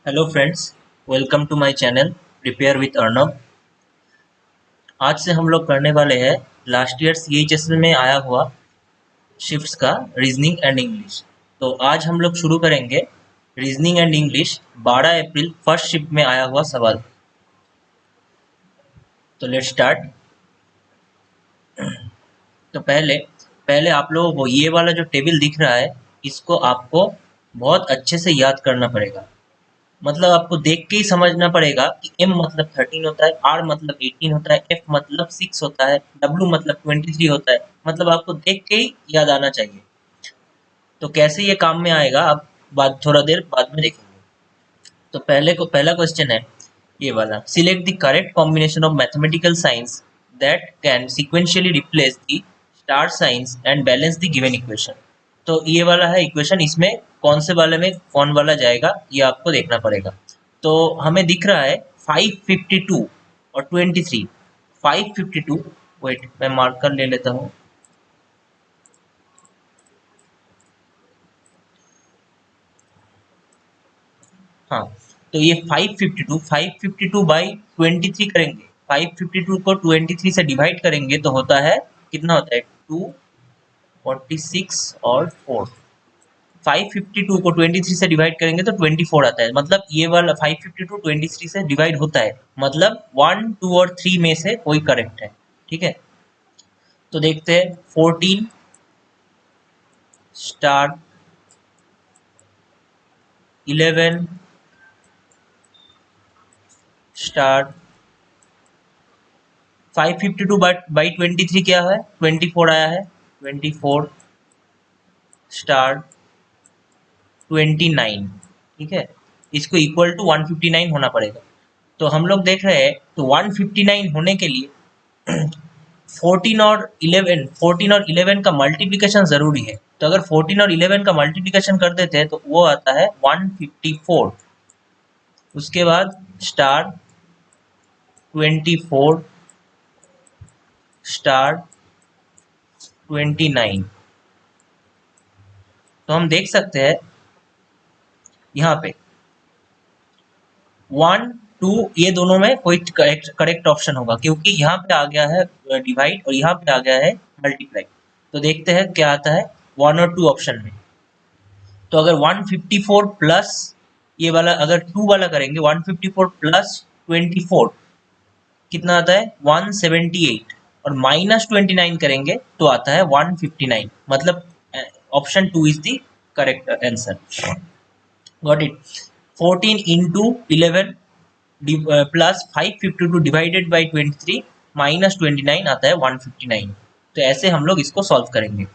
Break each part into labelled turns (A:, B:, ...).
A: Hello friends, welcome to my channel prepare with Arnab. आज से हम लोग करने वाले हैं लास्ट ईयर सीएचएस में आया हुआ शिफ्ट्स का रीजनिंग एंड इंग्लिश। तो आज हम लोग शुरू करेंगे reasoning and English 12 April first shift में आया हुआ सवाल। तो लेट्स स्टार्ट। तो पहले पहले आप लोगों को ये वाला जो टेबल दिख रहा है, इसको आपको बहुत अच्छे से याद करना पड़ेगा। मतलब आपको देख के ही समझना पड़ेगा कि M मतलब 13 होता है, R मतलब 18 होता है, F मतलब 6 होता है, W मतलब 23 होता है। मतलब आपको देख के ही याद आना चाहिए। तो कैसे ये काम में आएगा आप बाद थोड़ा देर बाद में देखेंगे। तो पहला क्वेश्चन है ये वाला, select the correct combination of mathematical science that can sequentially replace the star signs and balance the given equation. तो ये वाला है इक्वेशन, इसमें कौन से वाले में कौन वाला जाएगा ये आपको देखना पड़ेगा। तो हमें दिख रहा है 552 और 23। 552, वेट मैं मार्कर ले लेता हूँ। हाँ, तो ये 552 बाई 23 करेंगे। 552 को 23 से डिवाइड करेंगे तो होता है, कितना होता है, 2, 46 और 4। 552 को 23 से डिवाइड करेंगे तो 24 आता है। मतलब ये वाला 552 23 से डिवाइड होता है, मतलब 1, 2 और 3 में से कोई करेक्ट है। ठीक है, तो देखते हैं। 14 स्टार 11 स्टार 552 बाई 23 क्या है, 24 आया है। 24 स्टार 29। ठीक है, इसको इक्वल टू 159 होना पड़ेगा। तो हम लोग देख रहे हैं, तो 159 होने के लिए 14 और 11 का मल्टीप्लिकेशन जरूरी है। तो अगर 14 और 11 का मल्टीप्लिकेशन कर देते हैं तो वो आता है 154। उसके बाद स्टार 24 स्टार 29। तो हम देख सकते हैं यहाँ पे 1, 2 ये दोनों में कोई करेक्ट ऑप्शन होगा, क्योंकि यहाँ पे आ गया है डिवाइड और यहाँ पे आ गया है मल्टीप्लाई। तो देखते हैं क्या आता है 1 और 2 ऑप्शन में। तो अगर 154 प्लस ये वाला, अगर 2 वाला करेंगे, 154 प्लस 24 कितना आता है, 178। और माइनस 29 करेंगे तो आता है 159। मतलब option 2 is the correct answer. Got it. 14 into 11 plus 552 divided by 23 minus 29 आता है 159। तो ऐसे हम लोग इसको सॉल्व करेंगे।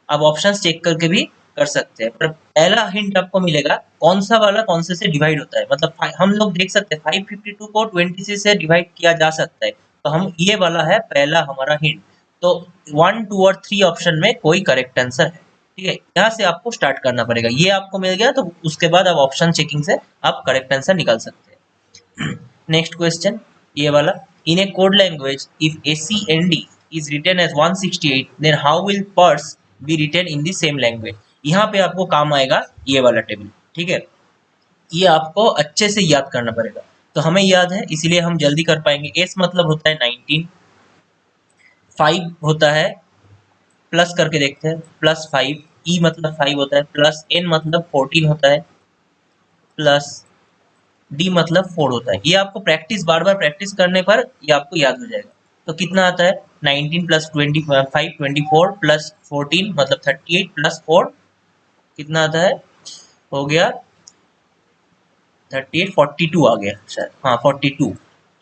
A: अब ऑप्शंस चेक करके भी कर सकते हैं, पर पहला हिंट आपको मिलेगा कौन सा वाला कौन से डिवाइड होता है। मतलब हम लोग देख सकते हैं 552 को 23 से डिवाइड किया जा सकता है। तो हम ये वाला है पहला हमारा हिंट। तो 1, 2 और 3 ऑप्शन में कोई करेक्ट आंसर है। ठीक है, यहाँ से आपको स्टार्ट करना पड़ेगा। ये आपको मिल गया तो उसके बाद आप ऑप्शन चेकिंग से आप करेक्ट आंसर निकाल सकते हैं। नेक्स्ट क्वेश्चन ये वाला, in a code language if ACND is written as 168 then how will purse be written in the same language। यहाँ पे आपको काम आएगा ये वाला टेबल। ठीक है, ये आपको अच्छे से याद करना पड़ेगा। तो हमें याद है इसीलिए हम जल्दी कर पाएंगे। एस मतलब होता है 19, 5 होता है, प्लस करके देखते हैं, +5। ई मतलब 5 होता है, प्लस एन मतलब 14 होता है, प्लस डी मतलब 4 होता है। ये आपको प्रैक्टिस, बार बार प्रैक्टिस करने पर ये आपको याद हो जाएगा। तो कितना आता है, 19 प्लस 25 24 प्लस 14 मतलब 38 प्लस 4 कितना आता है, हो गया 38, 42 आ गया शायद, हाँ 42।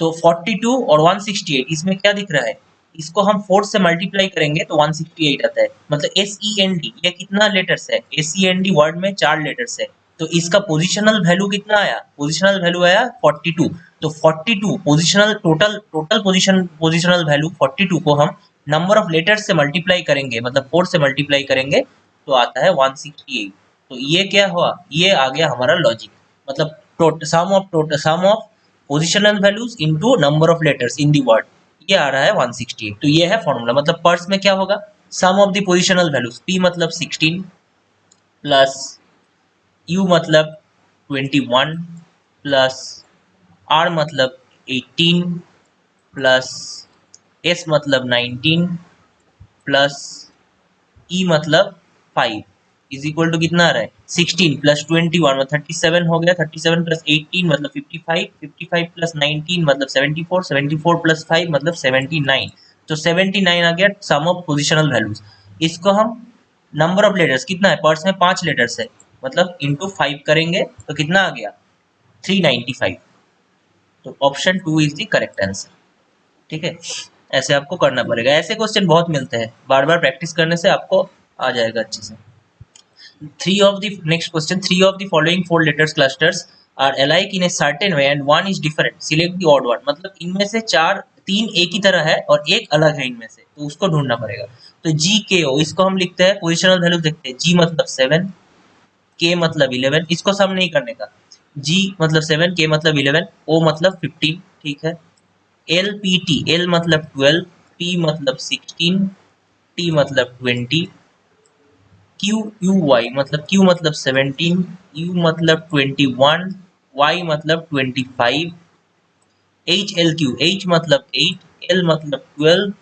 A: तो 42 और 168 इसमें क्या दिख रहा है, इसको हम 4 से मल्टीप्लाई करेंगे तो 168 आता है। मतलब SEND ये कितना लेटर्स है, SEND वर्ड में 4 लेटर्स है। तो इसका पोजिशनल वैल्यू कितना आया, पोजिशनल वैल्यू आया 42। तो 42 पोजिशनल, टोटल पोजिशनल वैल्यू 42 को हम नंबर ऑफ लेटर्स से मल्टीप्लाई करेंगे, मतलब 4 से मल्टीप्लाई करेंगे तो आता है 168। तो ये क्या हुआ, ये आ गया हमारा लॉजिक। मतलब sum of positional values into number of letters in the word, ये आ रहा है 168। तो ये है फॉर्मूला। मतलब पर्स में क्या होगा, sum of the positional values, p मतलब 16 प्लस u मतलब 21 प्लस आर मतलब 18 प्लस एस मतलब 19 प्लस ई मतलब 5 इज इक्वल टू कितना आ रहा है 16 प्लस 21 मतलब 37 हो गया 37 प्लस 18 मतलब 55 55 प्लस 19 मतलब 74 74 प्लस 5 मतलब 79 तो 79 आ गया सम ऑफ पोजिशनल वैल्यूज। इसको हम नंबर ऑफ लेटर्स कितना है पर्स में 5 लेटर्स है मतलब इंटू 5 करेंगे तो कितना आ गया 395। तो option 2 is the correct answer. ठीक है ऐसे आपको करना पड़ेगा ऐसे क्वेश्चन बहुत मिलते हैं बार बार प्रैक्टिस करने से आपको आ जाएगा अच्छे से। Three of the next question. Three of the following four letters clusters are alike in a certain way and one is different. Select the odd one. मतलब इनमें से चार तीन एक ही तरह है और एक अलग है इनमें से तो उसको ढूंढना पड़ेगा। तो जी के ओ इसको हम लिखते हैं पोजिशनल वैल्यू देखते हैं जी मतलब 7 के मतलब 11 इसको सम नहीं करने का जी मतलब 7 के मतलब 11 ओ मतलब 15 ठीक है। एल पी टी एल मतलब 12 पी मतलब 16 टी मतलब 20 क्यू यू वाई मतलब क्यू मतलब 17 यू मतलब 21 वाई मतलब 25 एच एल क्यू एच मतलब 8 एल मतलब 12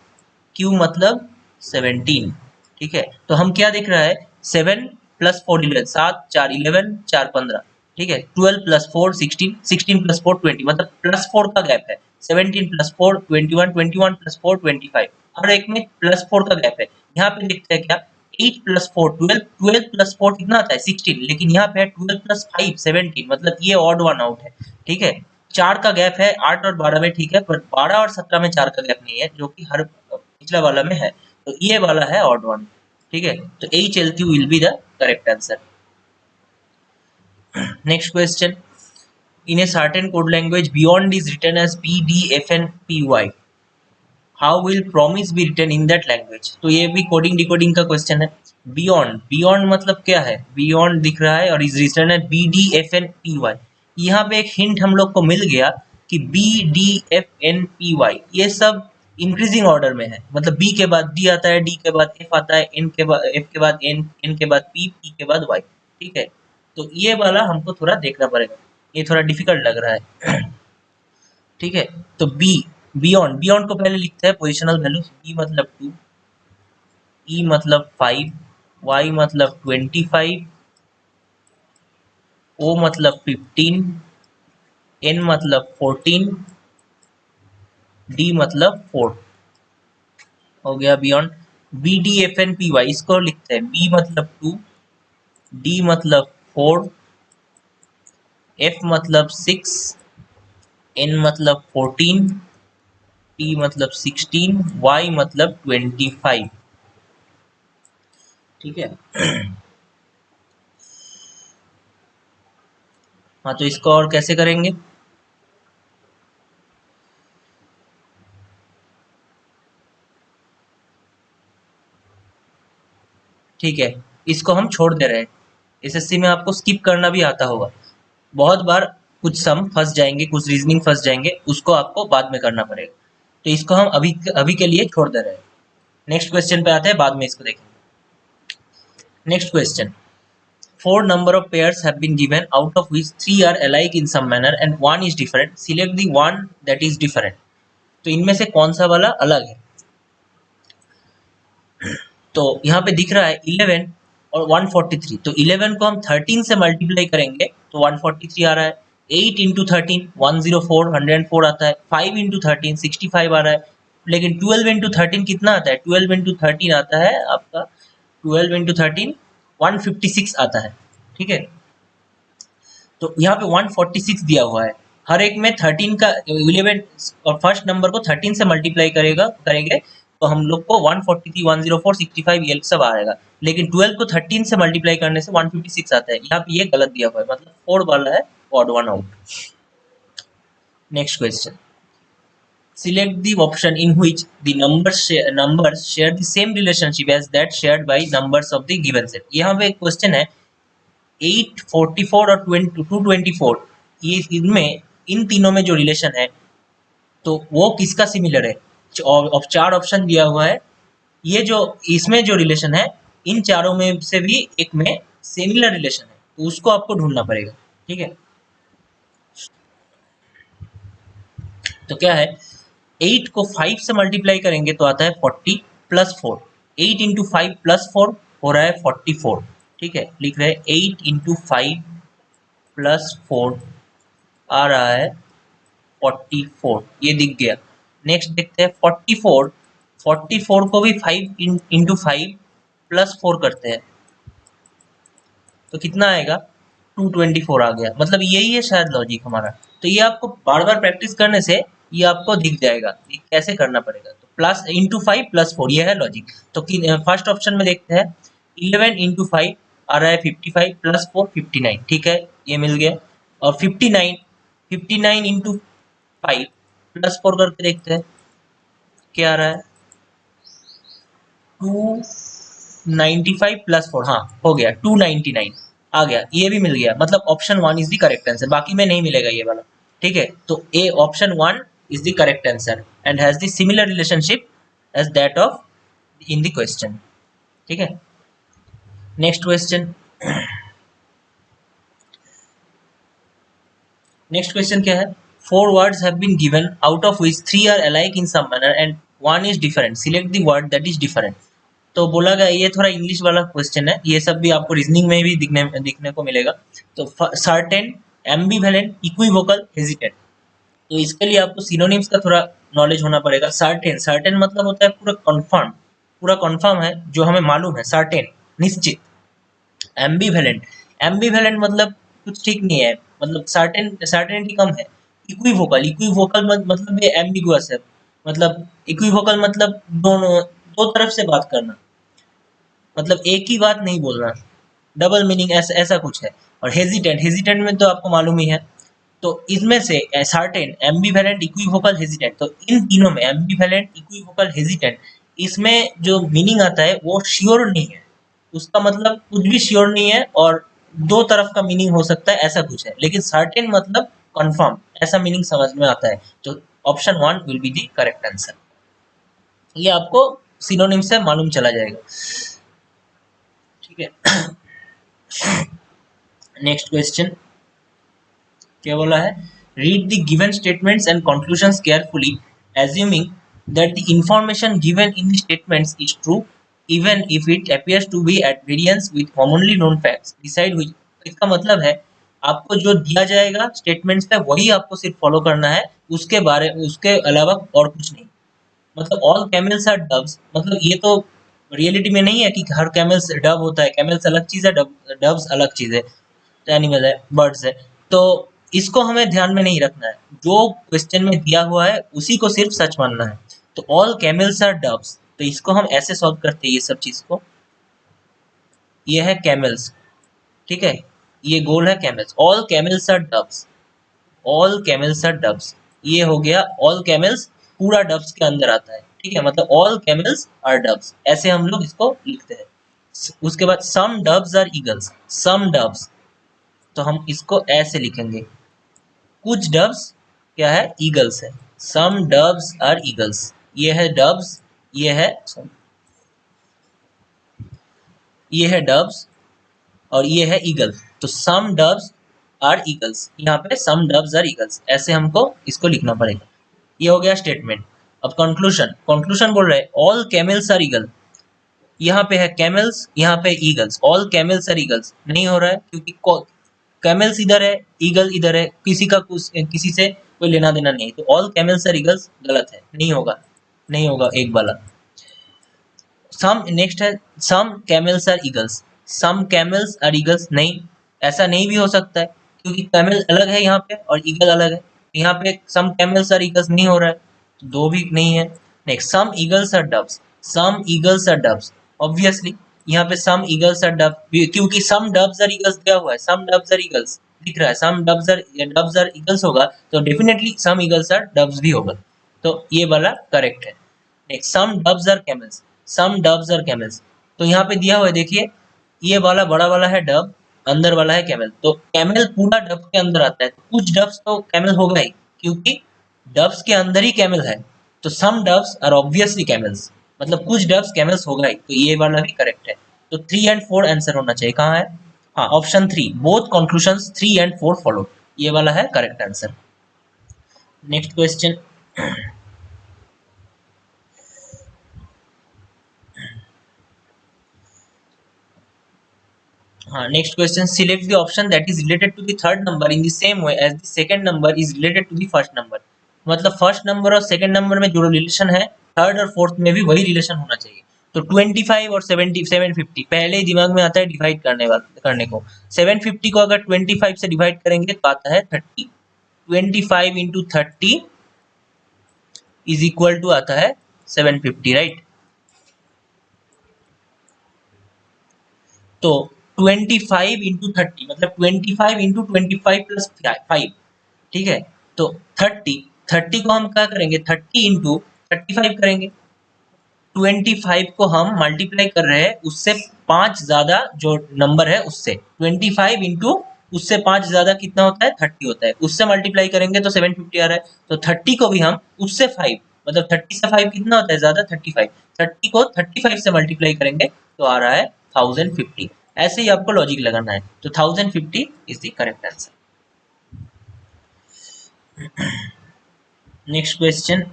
A: क्यू मतलब 17। ठीक है तो हम क्या दिख रहा है 7 प्लस 4 11 7 4 11 4 15 ठीक है 12 प्लस 4 16 16 प्लस 4 20 मतलब प्लस 4 का गैप है 17 प्लस 4 21 21 प्लस 4 25 और एक में प्लस 4 का गैप है। यहाँ पे देखते हैं क्या 8 प्लस 4 12 12 प्लस 4 कितना आता है 16 लेकिन यहाँ पे 12 प्लस 5 17 मतलब ये ऑड वन आउट है। ठीक है 4 का गैप है 8 और 12 में ठीक है पर 12 और 17 में 4 का गैप नहीं है जो कि हर पिछला वाला में है तो ये वाला है ऑड वन। ठीक है तो H L Q will be the correct answer. Next question in a certain code language beyond is written as P D F N P Y how will promise be written in that language. तो ये भी coding decoding का question है। Beyond beyond मतलब क्या है beyond दिख रहा है और इज रिटन है B D F N P Y. यहाँ पे एक हिंट हम लोग को मिल गया कि B D F N P Y ये सब इंक्रीजिंग ऑर्डर में है मतलब बी के बाद डी आता है डी के बाद एफ आता है एन के बाद एफ के बाद एन के बाद पी पी के बाद वाई। ठीक है तो ये वाला हमको थोड़ा देखना पड़ेगा ये थोड़ा डिफिकल्ट लग रहा है। ठीक है तो बी बियॉन्ड बियॉन्ड को पहले लिखते हैं पोजिशनल वैल्यू बी मतलब 2 ई मतलब 5 वाई मतलब 25 ओ मतलब 15 एन मतलब 14 डी मतलब 4 हो गया beyond. B D F N P Y इसको लिखते हैं बी मतलब 2 डी मतलब 4 एफ मतलब 6 एन मतलब 14 टी मतलब 16 वाई मतलब 25। ठीक है हाँ तो इसको और कैसे करेंगे ठीक है इसको हम छोड़ दे रहे हैं एसएससी में आपको स्किप करना भी आता होगा बहुत बार कुछ सम फंस जाएंगे कुछ रीजनिंग फंस जाएंगे उसको आपको बाद में करना पड़ेगा तो इसको हम अभी अभी के लिए छोड़ दे रहे हैं। नेक्स्ट क्वेश्चन पे आते हैं बाद में इसको देखेंगे। Next question four number of pairs have been given out of which three are alike in some manner and one is different select the one that is different. तो इनमें से कौन सा वाला अलग है तो यहाँ पे दिख रहा है 11 और 143 तो 11 को हम 13 से मल्टीप्लाई करेंगे तो 143 आ रहा है 8 इंटू 13 104 104 आता है 5 इंटू 13 65 आ रहा है लेकिन 12 इंटू 13 कितना आता है 12 इंटू 13 आता है आपका 12 इंटू 13 156 आता है। ठीक है तो यहाँ पे 146 दिया हुआ है हर एक में 13 का 11 और फर्स्ट नंबर को 13 से मल्टीप्लाई करेंगे तो हम लोग को 143 104 65 ये सब आएगा लेकिन 12 को 13 से मल्टीप्लाई करने से 156 आता है यहाँ पे ये गलत दिया हुआ है मतलब 4 वाला है odd one out. Next question select the option in which the numbers share the same relationship as that shared by numbers of the given set। यहाँ पे एक क्वेश्चन है 8 44 और 224 ये इनमें इन तीनों में जो रिलेशन है तो वो किसका सिमिलर है और चार ऑप्शन दिया हुआ है ये जो इसमें जो रिलेशन है इन चारों में से भी एक में सिमिलर रिलेशन है तो उसको आपको ढूंढना पड़ेगा। ठीक है तो क्या है, 8 को 5 से मल्टीप्लाई करेंगे तो आता है 40 प्लस 4। 8 इंटू 5 प्लस 4 हो रहा है 44। ठीक है, लिख रहे हैं 8 इंटू 5 प्लस 4 आ रहा है 44, ये दिख गया। नेक्स्ट देखते हैं 44। 44 को भी 5 इंटू 5 प्लस 4 करते हैं तो कितना आएगा, 224 आ गया। मतलब यही है शायद लॉजिक हमारा। तो ये आपको बार बार प्रैक्टिस करने से ये आपको दिख जाएगा कि कैसे करना पड़ेगा। तो प्लस इंटू 5 प्लस 4, ये है लॉजिक। तो फर्स्ट ऑप्शन में देखते हैं, 11 इंटू 5 आ रहा है 55 प्लस 4 59। ठीक है, ये मिल गया। और 59 इंटू 5 प्लस 4 करके देखते हैं क्या आ रहा है, 295 प्लस 4, हाँ हो गया 299 आ गया, ये भी मिल गया। मतलब option 1 is the correct answer, बाकी में नहीं मिलेगा ये वाला। ठीक है, तो a option 1 is the correct answer and has the similar relationship as that of in the question. ठीक है, नेक्स्ट क्वेश्चन। नेक्स्ट क्वेश्चन क्या है, 4 words have been given out of which 3 are alike in some manner and 1 is different, select the word that is different। तो बोला गया, ये थोड़ा English वाला क्वेश्चन है, ये सब भी आपको रीजनिंग में भी दिखने को मिलेगा। तो सर्टेन, एम्बिवेलेंट, इक्विवोकल, हेजिटेंट। तो इसके लिए आपको सिनोनिम्स का थोड़ा नॉलेज होना पड़ेगा। सर्टेन, सर्टेन मतलब होता है पूरा कंफर्म है, जो हमें मालूम है, सर्टेन निश्चित। एम्बिवेलेंट, एम्बिवेलेंट मतलब कुछ ठीक नहीं है, मतलब सर्टेनिटी कम है। इक्विवोकल, इक्विवोकल मतलब ये एम्बिगुअस है, मतलब इक्विवोकल मतलब दो तरफ से बात करना, मतलब एक ही बात नहीं बोलना, डबल मीनिंग ऐसा कुछ है। और हेजिटेंट, हेजिटेंट में तो आपको मालूम ही है। तो इसमें से सर्टेन, एम्बिवेलेंट, इक्विवोकल, हेजिटेंट, तो इन तीनों में एम्बिवेलेंट, इक्विवोकल, हेजिटेंट, इसमें जो मीनिंग आता है वो श्योर नहीं है, उसका मतलब कुछ भी श्योर नहीं है और दो तरफ का मीनिंग हो सकता है, ऐसा कुछ है। लेकिन सर्टेन मतलब कंफर्म, ऐसा मीनिंग समझ में आता है। तो option 1 will be the correct answer. ये आपको सिनोनिम से मालूम चला जाएगा। ठीक है, नेक्स्ट क्वेश्चन क्या बोला है, read the given statements and conclusions carefully assuming that the information given in the statements is true even if it appears to be at variance with commonly known facts, decide which। इसका मतलब है आपको जो दिया जाएगा statements पे वही आपको सिर्फ फॉलो करना है, उसके अलावा और कुछ नहीं। मतलब ऑल कैमल्स आर डब्स, मतलब ये तो रियलिटी में नहीं है कि हर कैमल्स डब होता है, कैमल्स अलग चीज है, डब्स अलग चीज है, एनिमल है, बर्ड्स है। तो इसको हमें ध्यान में नहीं रखना है, जो क्वेश्चन में दिया हुआ है उसी को सिर्फ सच मानना है। तो ऑल कैमल्स आर डब्स, तो इसको हम ऐसे सॉल्व करते हैं ये सब चीज को, ये है कैमल्स। ठीक है, ये गोल है camels, all camels are doves, all camels are doves, ये हो गया ऑल कैमल्स पूरा डब्स के अंदर आता है। ठीक है, मतलब ऑल कैमल्स आर डब्स, ऐसे हम लोग इसको लिखते हैं। उसके बाद some dubs are eagles, some dubs, तो हम इसको ऐसे लिखेंगे, कुछ डब्स क्या है, ईगल्स है। सम डब्स आर ईगल्स, ये है डब्स, ये है डब्स और ये है ईगल। तो सम डब्स आर ईगल्स, यहाँ पे सम डब्स आर ईगल्स, ऐसे हमको इसको लिखना पड़ेगा। ये हो गया स्टेटमेंट। अब कंक्लूजन, कंक्लूजन बोल रहे हैं ऑल कैमल्स आर ईगल, यहाँ पे है कैमल्स, यहाँ पे eagles, all camels are eagles नहीं हो रहा है क्योंकि कैमल्स इधर है, ईगल इधर है, किसी से कोई लेना देना नहीं, तो ऑल कैमल्स आर ईगल्स गलत है, नहीं होगा एक वाला। सम, नेक्स्ट है some camels are eagles, some camels are eagles, नहीं, ऐसा नहीं भी हो सकता है क्योंकि कैमल अलग है यहाँ पे और ईगल अलग है। यहाँ पे सम कैमल्स आर ईगल्स नहीं हो रहा है, तो दो भी नहीं है। Next some eagles are doves, some eagles are doves, obviously यहाँ पे सम ईगल्स आर डब, क्योंकि सम डब्स आर ईगल्स दिया हुआ है, सम डब्स आर ईगल्स दिख रहा है, सम डब्स आर ईगल्स होगा तो definitely some eagles are doves भी होगा, तो ये वाला करेक्ट है। Next some dubs are camels, some dubs are camels, तो यहाँ पे दिया हुआ है देखिए, ये वाला बड़ा वाला है डब, अंदर वाला है कैमल, तो कैमल पूरा डब के अंदर आता है, तो कुछ डब्स तो कैमल होगा ही क्योंकि डब्स के अंदर ही कैमल है, तो सम डब्स आर ऑब्वियसली कैमल्स, मतलब कुछ डब्स कैमल्स होगा ही, तो ये वाला भी करेक्ट है। तो 3 एंड 4 आंसर होना चाहिए, कहाँ है, हाँ option 3, both conclusions 3 and 4 follow, ये वाला है करेक्ट आंसर। नेक्स्ट क्वेश्चन, हाँ, next question, select the option that is related to the third number in the same way as the second number is related to the first number. मतलब first number और second number में जो relation है, third और fourth में भी वही relation होना चाहिए। तो 25 और 750 पहले ही दिमाग में आता है डिवाइड करने को। 750 को अगर 25 से डिवाइड करेंगे तो आता है 30। 25 इंटू 30 इज इक्वल टू आता है 750, राइट। तो 25 इंटू 30 मतलब 25 इंटू 25 प्लस 5, ठीक है। तो 30 को हम क्या करेंगे, 30 इंटू 35 करेंगे। 25 को हम मल्टीप्लाई कर रहे हैं उससे 5 ज्यादा जो नंबर है उससे। 25 इंटू उससे 5 ज्यादा कितना होता है, 30 होता है। उससे मल्टीप्लाई करेंगे तो 750 आ रहा है। तो 30 को भी हम उससे 5 मतलब 30 से 5 कितना होता है ज्यादा, 35। 30 को 35 से मल्टीप्लाई करेंगे तो आ रहा है 1050। ऐसे ही आपको लॉजिक लगाना है। तो 1050 is the correct answer. Next question,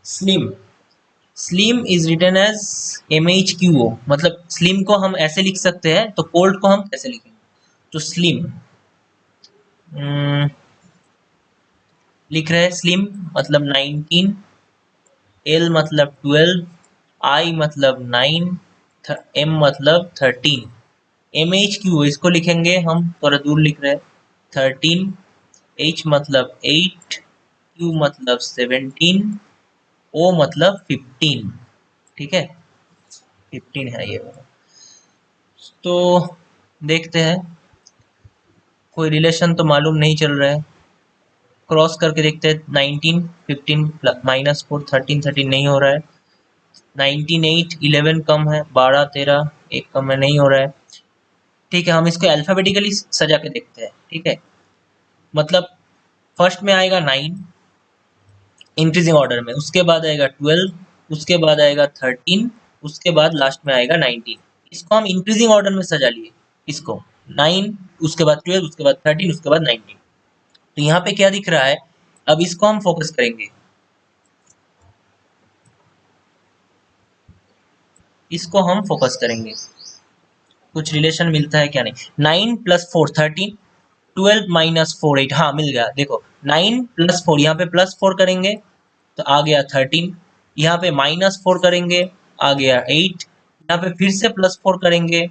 A: slim. Slim is written as MHQO। मतलब स्लिम को हम ऐसे लिख सकते हैं, तो कोल्ड को हम कैसे लिखेंगे। तो स्लिम लिख रहे हैं, स्लिम मतलब 19, एल मतलब 12, आई मतलब 9, एम मतलब 13। MHQ इसको लिखेंगे हम, थोड़ा दूर लिख रहे हैं, 13, H मतलब 8, Q मतलब 17, O मतलब 15, ठीक है। 15 है ये वाला। तो देखते हैं, कोई रिलेशन तो मालूम नहीं चल रहा है। क्रॉस करके देखते हैं, 19 15 माइनस 4 13 13 नहीं हो रहा है। 19 8 11 कम है, 12 13 एक कम है, नहीं हो रहा है। ठीक है, हम इसको अल्फाबेटिकली सजा के देखते हैं, ठीक है। मतलब फर्स्ट में आएगा 9 इंक्रीजिंग ऑर्डर में, उसके बाद आएगा 12, उसके बाद आएगा 13, उसके बाद लास्ट में आएगा 19। इसको हम इंक्रीजिंग ऑर्डर में सजा लिए, इसको 9 उसके बाद 12 उसके बाद 13 उसके बाद 19। तो यहाँ पे क्या दिख रहा है, अब इसको हम फोकस करेंगे, इसको हम फोकस करेंगे, कुछ रिलेशन मिलता है क्या नहीं। 9 प्लस 4 13, 12 माइनस 4 8, हाँ मिल गया। देखो 9 प्लस 4, यहाँ पे प्लस 4 करेंगे तो आ गया 13, यहाँ पे माइनस 4 करेंगे आ गया 8, यहाँ पे फिर से प्लस 4 करेंगे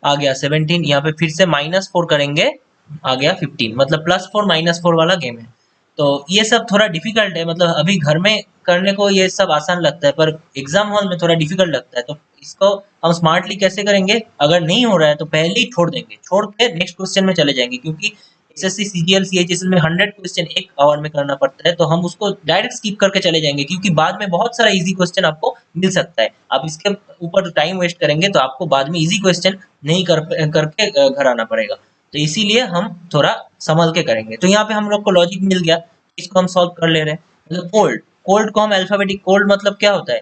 A: आ गया 17, यहाँ पे फिर से माइनस 4 करेंगे आ गया 15। मतलब प्लस 4 माइनस 4 वाला गेम है। तो ये सब थोड़ा डिफिकल्ट है, मतलब अभी घर में करने को ये सब आसान लगता है, पर एग्जाम हॉल में थोड़ा डिफिकल्ट लगता है। तो इसको हम स्मार्टली कैसे करेंगे, अगर नहीं हो रहा है तो पहले ही छोड़ देंगे, छोड़ के नेक्स्ट क्वेश्चन में चले जाएंगे। क्योंकि एसएससी सीजीएल सीएचएसएल में 100 क्वेश्चन एक आवर में करना पड़ता है, तो हम उसको डायरेक्ट स्किप करके चले जाएंगे, क्योंकि बाद में बहुत सारा इजी क्वेश्चन आपको मिल सकता है। आप इसके ऊपर टाइम वेस्ट करेंगे तो आपको बाद में इजी क्वेश्चन नहीं करके घर आना पड़ेगा। तो इसीलिए हम थोड़ा संभल के करेंगे। तो यहाँ पे हम लोग को लॉजिक मिल गया, इसको हम सॉल्व कर ले रहे हैं। मतलब कोल्ड, कोल्ड को हम अल्फाबेटिक, कोल्ड मतलब क्या होता है,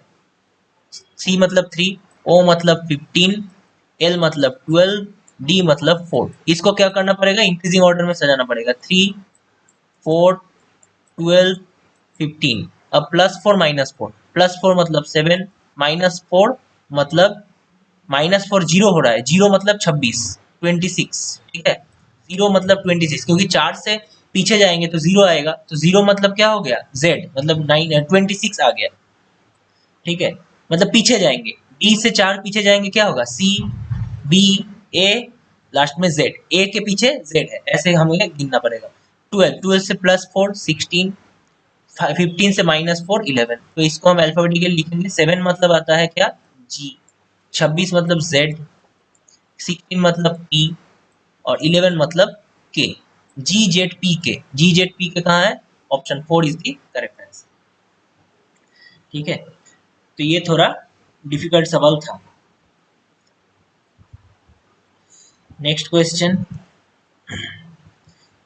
A: सी मतलब 3, ओ मतलब 15, एल मतलब 12, डी मतलब 4। इसको क्या करना पड़ेगा, इंक्रीजिंग ऑर्डर में सजाना पड़ेगा, 3 4 12 15। अब +4 -4, +4 मतलब 7, -4 मतलब -4 जीरो हो रहा है, जीरो मतलब 26 26, ठीक है। जीरो मतलब 26, क्योंकि 4 से पीछे जाएंगे तो जीरो आएगा, तो जीरो मतलब क्या हो गया, z मतलब 9 26 आ गया, ठीक है। मतलब पीछे जाएंगे, b से 4 पीछे जाएंगे क्या होगा, c b a, लास्ट में z, a के पीछे z है, ऐसे हमें गिनना पड़ेगा। 12 12 से +4 16, 15 से -4 11। तो इसको हम अल्फाबेटिकली लिखेंगे। 7 मतलब आता है क्या, g, 26 मतलब z, 16 मतलब p और 11 मतलब k। जी जेड पी के, जी जेड पी के कहाँ है, option 4 is the correct answer, ठीक है। तो ये थोड़ा डिफिकल्ट सवाल था। नेक्स्ट क्वेश्चन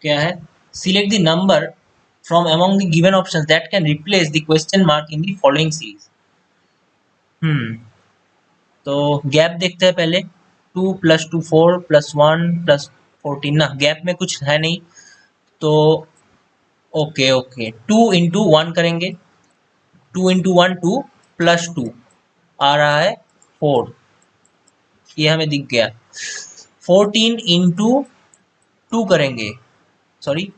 A: क्या है, select the number from among the given options that can replace the question mark in the following series. तो गैप देखते हैं पहले, 2 + 2 4 +1 +14 ना, गैप में कुछ है नहीं। तो ओके ओके, 2 × 1 करेंगे, 2 × 1 2 प्लस 2 आ रहा है 4, ये हमें दिख गया। 14 × 2 करेंगे, सॉरी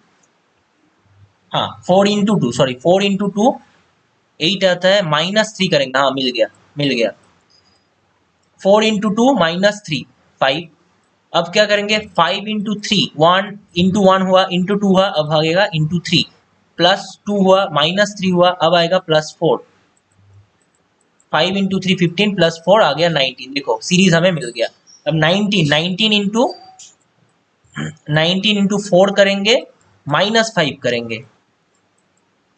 A: हाँ 4 × 2 सॉरी 4 × 2 8 आता है, -3 करेंगे, हाँ मिल गया मिल गया। 4 × 2 -3 5। अब क्या करेंगे, 5 × 3 1 हुआ, × 2 हुआ, अब भागेगा × 3 +2 हुआ, -3 हुआ, अब आएगा +4। 5 × 3 15 +4 आ गया 19। देखो सीरीज हमें मिल गया। अब 19 × 4 करेंगे, -5 करेंगे,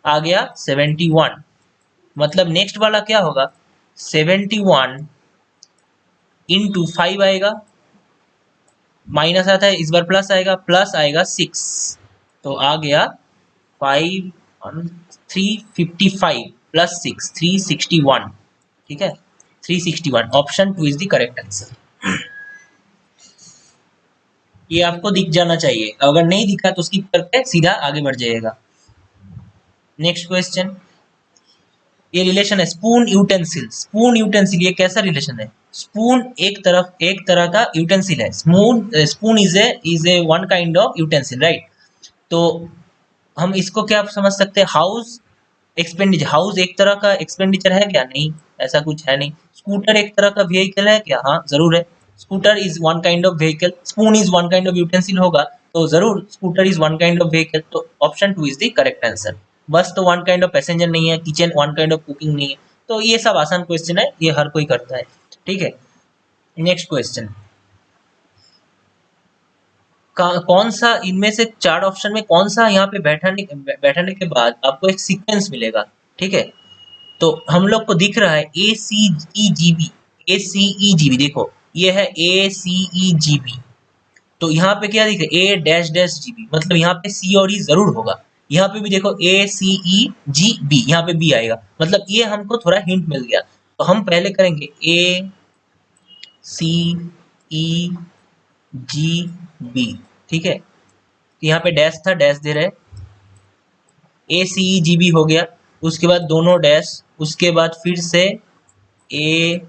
A: आ गया 71। मतलब नेक्स्ट वाला क्या होगा, 71 × 5 आएगा, माइनस आता है, इस बार प्लस आएगा, प्लस आएगा 6, तो आ गया 5 355 +6 361। ठीक है, 361, option 2 is the correct answer. ये आपको दिख जाना चाहिए, अगर नहीं दिखा तो स्किप करके सीधा आगे बढ़ जाइएगा। नेक्स्ट क्वेश्चन, ये रिलेशन है स्पून यूटेंसिल। स्पून यूटेंसिल ये कैसा रिलेशन है, स्पून एक तरह का यूटेंसिल है। Spoon is a one kind of utensil, right. तो हम इसको क्या समझ सकते हैं, हाउस एक्सपेंडिचर। हाउस एक तरह का एक्सपेंडिचर है क्या, नहीं, ऐसा कुछ है नहीं। स्कूटर एक तरह का व्हीकल है क्या, हाँ जरूर है। Scooter is one kind of vehicle, spoon is one kind of utensil होगा, तो जरूर scooter is one kind of vehicle, तो option 2 is the correct answer. Bus तो वन काइंड ऑफ पैसेंजर नहीं है, kitchen one kind of cooking नहीं है। तो ये सब आसान क्वेश्चन है, ये हर कोई करता है। ठीक है, नेक्स्ट क्वेश्चन, कौन सा इनमें से 4 ऑप्शन में कौन सा यहाँ पे बैठने के बाद आपको एक सीक्वेंस मिलेगा। ठीक है, तो हम लोग को दिख रहा है ACEGB, ACEGB, देखो ये है ACEGB, तो यहाँ पे क्या दिख रहा है A-GB, मतलब यहाँ पे C और E जरूर होगा। यहाँ पे भी देखो ACEGB, यहाँ पे B आएगा, मतलब ये हमको थोड़ा हिंट मिल गया। तो हम पहले करेंगे ACEGB, ठीक है, यहाँ पे डैश था, डैश दे रहे, ACEGB हो गया, उसके बाद दोनों डैश, उसके बाद फिर से ACEGB,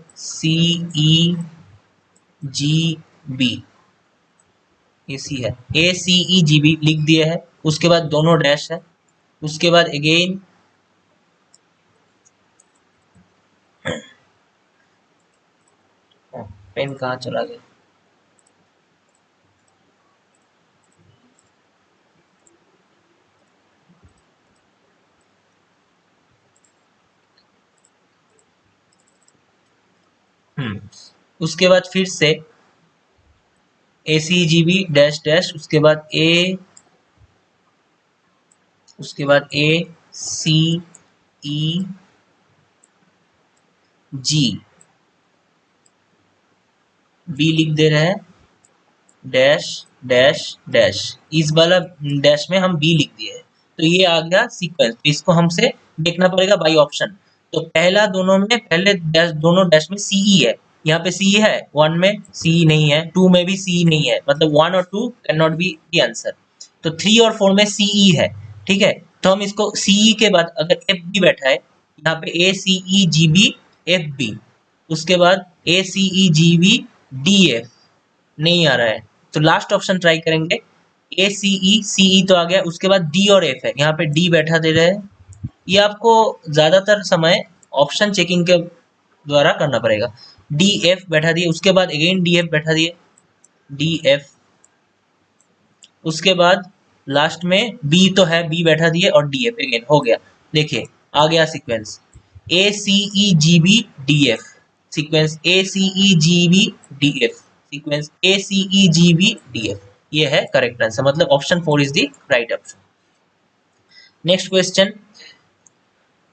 A: AC है, ACEGB लिख दिए है, उसके बाद दोनों डैश है, उसके बाद अगेन पेन कहाँ चला गया, उसके बाद फिर से ACEGB डैश डैश, उसके बाद ACEGB लिख दे रहे हैं, डैश डैश डैश, इस वाला डैश में हम B लिख दिए, तो ये आ गया सीक्वेंस। तो इसको हमसे देखना पड़ेगा बाई ऑप्शन। तो पहला दोनों में, पहले डैश, दोनों डैश में CE है, यहाँ पे CE है, 1 में CE नहीं है, 2 में भी CE नहीं है, मतलब 1 और 2 can not be the answer. तो 3 और 4 में CE है। ठीक है, तो हम इसको CE के बाद अगर FB बैठा है, यहाँ पे ACEGB FB, उसके बाद ACEGB DF नहीं आ रहा है, तो लास्ट ऑप्शन ट्राई करेंगे, ACE तो आ गया, उसके बाद D और F है, यहाँ पे D बैठा दे रहे हैं। ये आपको ज्यादातर समय ऑप्शन चेकिंग के द्वारा करना पड़ेगा। DF बैठा दिए, उसके बाद अगेन DF बैठा दिए, DF, उसके बाद लास्ट में B तो है, B बैठा दिए और DF अगेन हो गया। देखिए आ गया sequence ACEGB sequence ACEGB sequence ACEGB ये है करेक्ट आंसर, मतलब option 4 is the right option. Next question,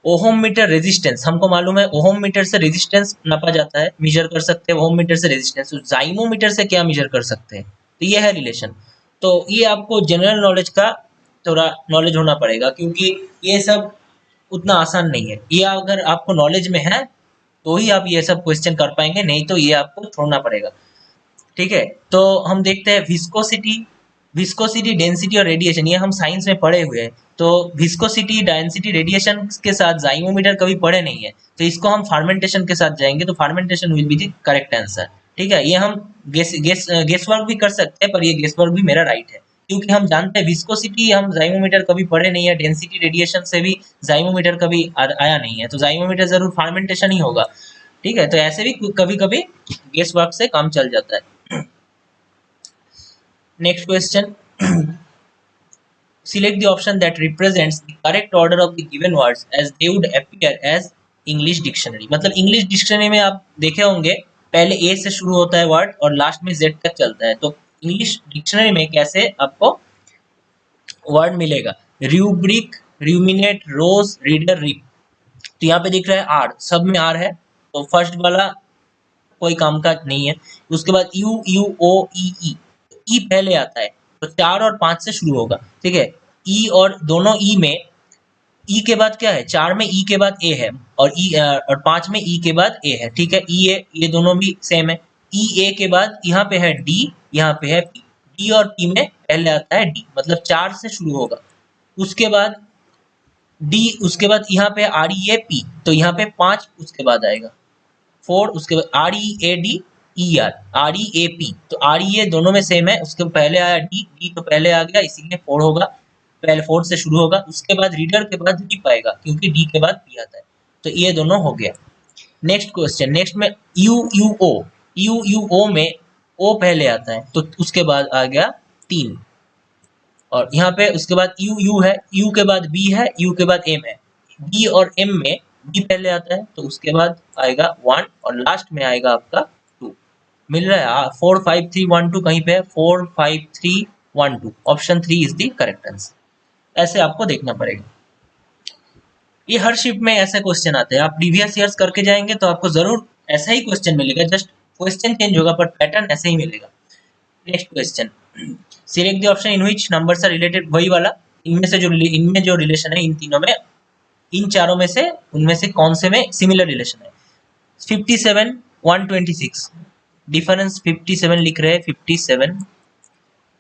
A: ohm metre resistance, हमको मालूम है ओहम मीटर से रेजिस्टेंस नापा जाता है, मेजर कर सकते हैं ओहम मीटर से रेजिस्टेंस। तो जाइमोमीटर से क्या मेजर कर सकते हैं, तो ये है रिलेशन। तो ये आपको जनरल नॉलेज का थोड़ा नॉलेज होना पड़ेगा, क्योंकि ये सब उतना आसान नहीं है। ये अगर आपको नॉलेज में है तो ही आप ये सब क्वेश्चन कर पाएंगे, नहीं तो ये आपको छोड़ना पड़ेगा। ठीक है, तो हम देखते हैं विस्कोसिटी, विस्कोसिटी, डेंसिटी और रेडिएशन, ये हम साइंस में पढ़े हुए हैं। तो विस्कोसिटी, डेंसिटी, रेडिएशन के साथ जाइमोमीटर कभी पढ़े नहीं है, तो इसको हम फार्मेंटेशन के साथ जाएंगे, तो fermentation will be the correct answer. ठीक है, ये हम गेस वर्क भी कर सकते हैं, पर ये गेस वर्क भी मेरा राइट है, क्योंकि हम जानते हैं विस्कोसिटी हम जाइमोमीटर कभी पढ़े नहीं है, डेंसिटी, रेडिएशन से भी जाइमोमीटर कभी आया नहीं है, तो जाइमोमीटर जरूर फार्मेंटेशन ही होगा। ठीक है, तो ऐसे भी कभी कभी गेस वर्क से काम चल जाता है। Next question, select the option that represents the correct order of the given words as they would appear as English dictionary। मतलब इंग्लिश डिक्शनरी में आप देखे होंगे पहले ए से शुरू होता है वर्ड और लास्ट में जेड तक चलता है, तो इंग्लिश डिक्शनरी में कैसे आपको वर्ड मिलेगा? रूब्रिक, रूमिनेट, रोज, रीडर, रिप। तो यहाँ पे दिख रहा है आर, सब में आर है, तो फर्स्ट वाला कोई काम का नहीं है। उसके बाद यू, यू, ओ, ई, ई पहले आता है, तो 4 और 5 से शुरू होगा। ठीक है, ई और दोनों ई में, ई के बाद क्या है? 4 में ई के बाद ए है, और ई और 5 में ई के बाद ए है। ठीक है, ई ए, ये दोनों भी सेम है। ई ए के बाद यहाँ पे है डी, यहाँ पे है पी। डी और पी में पहले आता है डी, मतलब 4 से शुरू होगा। उसके बाद डी, उसके बाद यहाँ पे आर ई ए पी, तो यहाँ पे 5 उसके बाद आएगा, 4, उसके बाद R E A D E R, R E A P, तो आर ई ए दोनों में सेम है। उसके पहले आया डी, डी तो पहले आ गया, इसीलिए 4 होगा, पहले 4 से शुरू होगा। उसके बाद रीडर के बाद रिप आएगा, क्योंकि डी के बाद पी आता है, तो ये दोनों हो गया। नेक्स्ट क्वेश्चन, नेक्स्ट में U, U O, U, U O में ओ पहले आता है, तो उसके बाद आ गया 3, और यहाँ पे उसके बाद यू, यू है, यू के बाद बी है, यू के बाद एम है। बी और एम में बी पहले आता है, तो उसके बाद आएगा 1, और लास्ट में आएगा आपका 2। मिल रहा है 4 5 3 1 2, कहीं पे है 4 5 3 1 2, option 3 is the correct answer. ऐसे आपको देखना पड़ेगा। ये हर शिफ्ट में ऐसे क्वेश्चन आते हैं, आप प्रीवियस ईयर्स करके जाएंगे तो आपको जरूर ऐसा ही क्वेश्चन मिलेगा, जस्ट क्वेश्चन चेंज होगा, पर पैटर्न ऐसे ही मिलेगा। Next question, select the option in which numbers are related, वही वाला, इनमें जो रिलेशन है, इन तीनों में, इन चारों में से उनमें से कौन से में सिमिलर रिलेशन है? 57 126, डिफरेंस 57 लिख रहे हैं, 57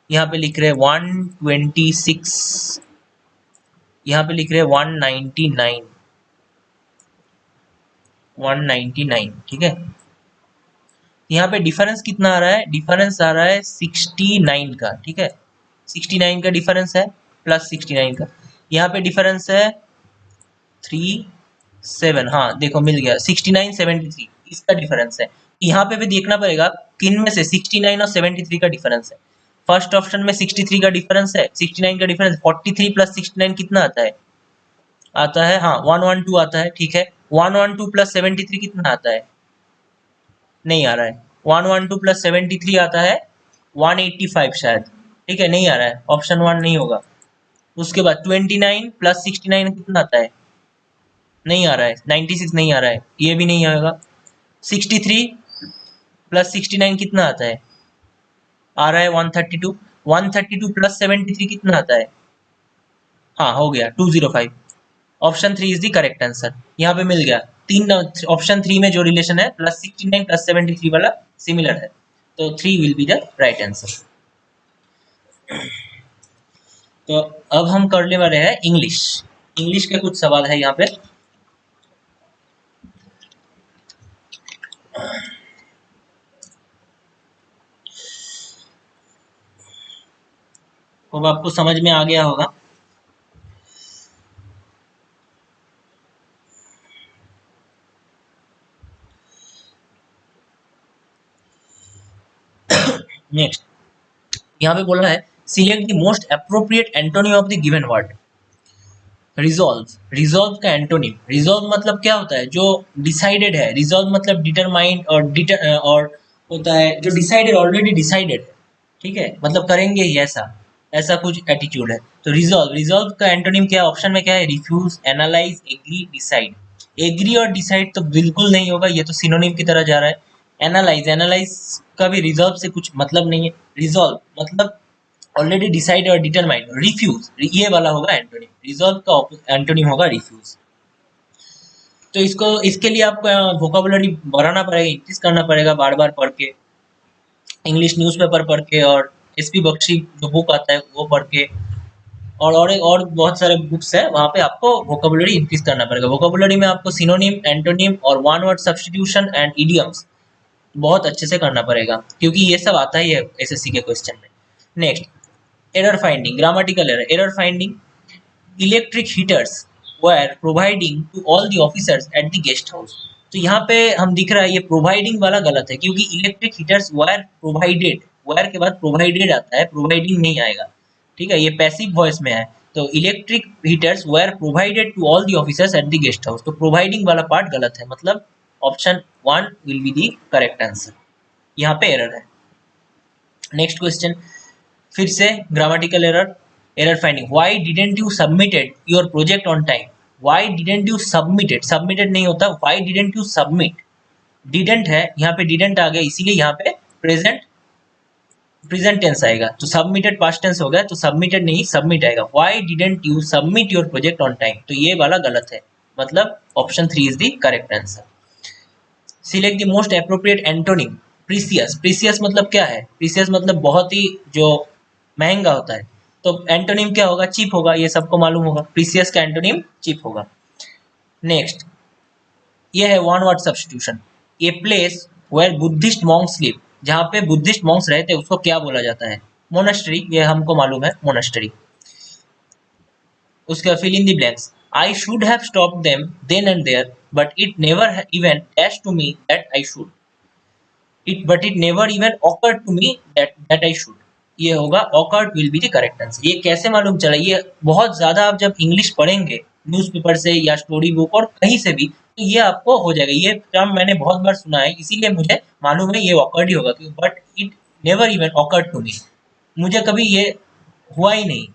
A: यहाँ पे लिख रहे हैं 126, यहाँ पे लिख रहे हैं 199, 199। ठीक है, यहाँ पे डिफरेंस कितना आ रहा है? डिफरेंस आ रहा है 69 का। ठीक है, 69 का डिफरेंस है, प्लस 69 का। यहाँ पे डिफरेंस है 3 7, हाँ देखो मिल गया, 69 73 इसका डिफरेंस है। यहाँ पे भी देखना पड़ेगा किन में से 69 और 73 का डिफरेंस है। फर्स्ट ऑप्शन में 63 का डिफरेंस है, 69 का डिफरेंस, 43 प्लस 69 कितना आता है? आता है, हाँ 112 आता है। ठीक है, 112 प्लस 73 कितना आता है? नहीं आ रहा है। 112 प्लस 73 आता है 185 शायद। ठीक है, नहीं आ रहा है, ऑप्शन 1 नहीं होगा। उसके बाद 29 प्लस 69 कितना आता है? नहीं आ रहा है, 96 नहीं आ रहा है, ये भी नहीं आएगा। 63 प्लस 69 कितना आता है? आ रहा है 132। 132 प्लस 73 कितना आता है? हाँ हो गया 205। Option 3 is the correct answer. यहाँ पे मिल गया तीन, ऑप्शन 3 में जो रिलेशन है प्लस 69 प्लस 73 वाला सिमिलर है, तो 3 will be the right answer. तो अब हम करने वाले हैं इंग्लिश। इंग्लिश के कुछ सवाल है यहाँ पे। अब आपको समझ में आ गया होगा। नेक्स्ट, यहाँ पे बोल रहा है select the most appropriate antonym of the given word. Resolve, resolve का एंटोनिम, रिजॉल्व मतलब क्या होता है? जो डिसाइडेड है। रिजॉल्व मतलब डिटरमाइंड और होता है जो डिसाइडेड, ऑलरेडी डिसाइडेड है। ठीक है, मतलब करेंगे ही ऐसा, ऐसा कुछ एटीट्यूड है। तो रिजॉल्व, रिजॉल्व का एंटोनिम क्या है? ऑप्शन में क्या है? Refuse, analyse, agree, decide. Agree और डिसाइड तो बिल्कुल नहीं होगा, ये तो सिनोनिम की तरह जा रहा है। एनालाइज, एनालाइज का भी रिजॉल्व से कुछ मतलब नहीं है। रिजॉल्व मतलब ऑलरेडी डिसाइड और डिटरमाइंड। रिफ्यूज, ये वाला होगा एंटोनिम। रिजॉल्व का एंटोनिम होगा रिफ्यूज। तो इसको, इसके लिए आपको वोकाबुलरी बढ़ाना पड़ेगा, इंक्रीज करना पड़ेगा, बार बार पढ़ के, इंग्लिश न्यूज़पेपर पढ़ के और एसपी बख्शी जो बुक आता है वो पढ़ के, और बहुत सारे बुक्स है, वहाँ पे आपको वोकेबुलरी इंक्रीज करना पड़ेगा। वोकेबुलरी में आपको सिनोनिम, एंटोनिम और one word substitution and idioms बहुत अच्छे से करना पड़ेगा, क्योंकि ये सब आता ही है एसएससी के क्वेश्चन में। Next, error finding, grammatical error. Error finding, electric heaters were providing to all the officers at the guest house. तो यहाँ पे हम दिख रहा है ये प्रोवाइडिंग वाला गलत है, क्योंकि इलेक्ट्रिक हीटर्स वर प्रोवाइडेड, वर के बाद प्रोवाइडेड आता है, प्रोवाइडिंग नहीं आएगा, ठीक है, ये पैसिव वॉइस में है। तो electric heaters were provided to all the officers at the guest house, तो प्रोवाइडिंग वाला पार्ट गलत है, मतलब option 1 will be the correct answer, यहाँ पे एरर है। नेक्स्ट क्वेश्चन, फिर से grammatical error, error finding, why didn't you submitted your project on time. Why didn't you submitted, submitted नहीं होता, why didn't you submit, didn't है, यहाँ पे डिडंट आ गया, इसीलिए यहाँ पे प्रेजेंट टेंस आएगा, तो सबमिटेड पास्ट टेंस हो गया, तो सबमिटेड नहीं सबमिट आएगा। Why didn't you submit your project on time, तो ये वाला गलत है, मतलब option 3 is the correct answer. Select the most appropriate antonym, precious. Precious मतलब क्या है, प्रीसियस मतलब बहुत ही जो महंगा होता है, तो एंटोनिम क्या होगा, चीप होगा, ये सबको मालूम होगा, प्रीसियस का एंटोनिम चीप होगा। नेक्स्ट, ये है one word substitution, a place where Buddhist monks live, जहाँ पे बुद्धिस्ट मॉन्क्स रहते हैं उसको क्या बोला जाता है, मोनास्ट्री, ये हमको मालूम है, मोनास्ट्री। उसका fill in the blanks, I should have stopped them then and there but it never even dash to me that I should, it never even occurred to me that I should, ये होगा occurred will be the correct answer. ये कैसे मालूम चला, ये बहुत ज्यादा आप जब इंग्लिश पढ़ेंगे न्यूज़पेपर से या स्टोरी बुक और कहीं से भी, तो ये आपको हो जाएगा, ये टर्म मैंने बहुत बार सुना है, इसीलिए मुझे मालूम है ये ऑकर्ड ही होगा, but it never even occurred to me, मुझे कभी ये हुआ ही नहीं,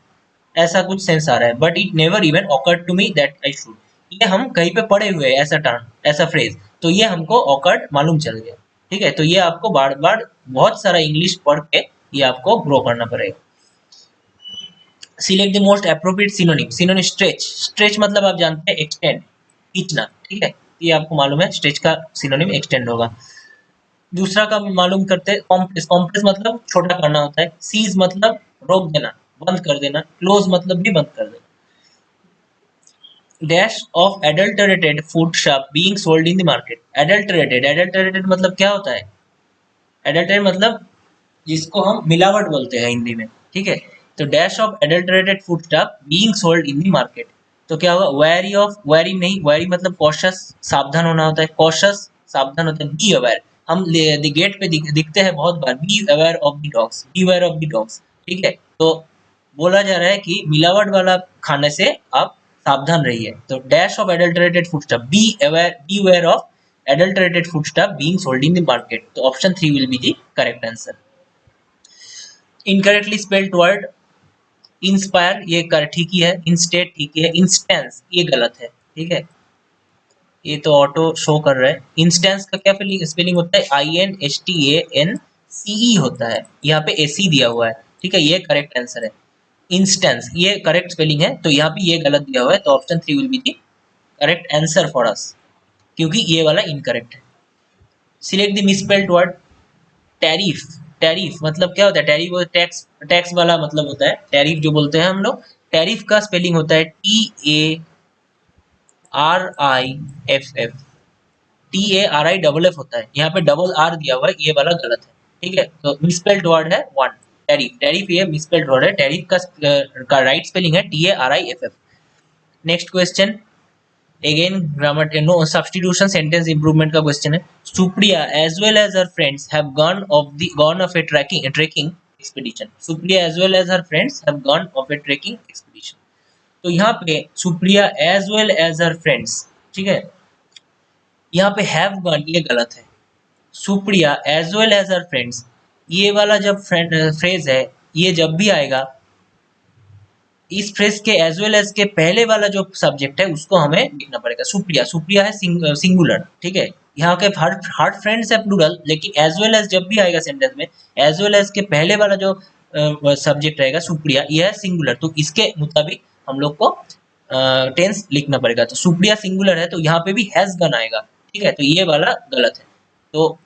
A: ऐसा कुछ सेंस आ रहा है, but it never even occurred to me that I should, ये हम कहीं पे पढ़े हुए हैं ऐसा टर्म, ऐसा फ्रेज, तो ये हमको ऑकर्ड मालूम चल गया, ठीक है। तो ये आपको बार बार बहुत सारा इंग्लिश पढ़ के ये आपको ग्रो करना पड़ेगा। Select the most appropriate synonym, synonym stretch, stretch मतलब आप जानते हैं एक्सटेंड, खींचना, ठीक है, ये आपको मालूम है, स्ट्रेच का सिनोनिम एक्सटेंड होगा। दूसरा का मालूम करते हैं, कॉम्प्रेस, कॉम्प्रेस मतलब छोटा करना होता है, सीज मतलब रोक देना, बंद कर देना, क्लोज मतलब भी बंद कर देना। Dash of adulterated food shop being sold in the market, adulterated, adulterated मतलब क्या होता है, एडल्टरेटेड मतलब जिसको हम मिलावट बोलते हैं हिंदी में, ठीक है। तो dash of adulterated food stuff being sold in the market, तो क्या होगा, वेरी ऑफ, वेरी नहीं, वेरी मतलब कॉशियस, सावधान होना होता है, कॉशियस सावधान होता है, बी अवेयर, हम गेट पे दिखते हैं बहुत बार, be aware of the dogs, be aware of the dogs, ठीक है। तो बोला जा रहा है कि मिलावट वाला खाने से आप सावधान रहिए, तो dash of adulterated food stuff, be aware of adulterated food stuff being sold in the market, तो option 3 will be the correct answer. Incorrectly spelled word, inspire ये कर ठीक ही है, इंस्टेट ठीक है, इंस्टेंस ये गलत है, ठीक है, ये तो ऑटो शो कर रहा है। इंस्टेंस का क्या स्पेलिंग होता है, INSTANCE होता है, यहाँ पे AC दिया हुआ है, ठीक है, ये करेक्ट आंसर है। इंस्टेंस ये करेक्ट स्पेलिंग है, तो यहाँ पे ये गलत दिया हुआ है, तो option 3 will be the correct answer for us, क्योंकि ये वाला इनकरेक्ट है। Select the misspelled word, tariff, tariff मतलब क्या होता है, टैरिफ टैक्स, टैक्स वाला मतलब होता है, टैरिफ जो बोलते हैं हम लोग, टैरिफ का स्पेलिंग होता है TARIFF होता है, यहाँ पे डबल आर दिया हुआ है, ये वाला गलत है, ठीक है। तो मिसस्पेल्ड वर्ड है 1, टैरिफ, टैरिफ ये मिसस्पेल्ड वर्ड है, टैरिफ का राइट स्पेलिंग है TARIFF। Next question, again grammar no substitution sentence improvement का क्वेश्चन है। Supriya as well as her friends have gone off a trekking expedition, Supriya as well as her friends have gone off a trekking expedition, तो यहाँ पे Supriya as well as her friends, ठीक है, यहाँ पे have gone ये गलत है, Supriya as well as her friends, ये वाला जब फ्रेज है, ये जब भी आएगा, इस फ्रेज के एज वेल एज के पहले वाला जो सब्जेक्ट है उसको हमें लिखना पड़ेगा। सुप्रिया, सुप्रिया है सिंगुलर, ठीक है, यहाँ के हर फ्रेंड्स है प्लूरल, लेकिन एज वेल एज जब भी आएगा सेंटेंस में, एज वेल एज के पहले वाला जो सब्जेक्ट रहेगा सुप्रिया, यह है सिंगुलर, तो इसके मुताबिक हम लोग को टेंस लिखना पड़ेगा। तो सुप्रिया सिंगुलर है, तो यहाँ पे भी हैज गन आएगा, ठीक है, तो ये वाला गलत है। तो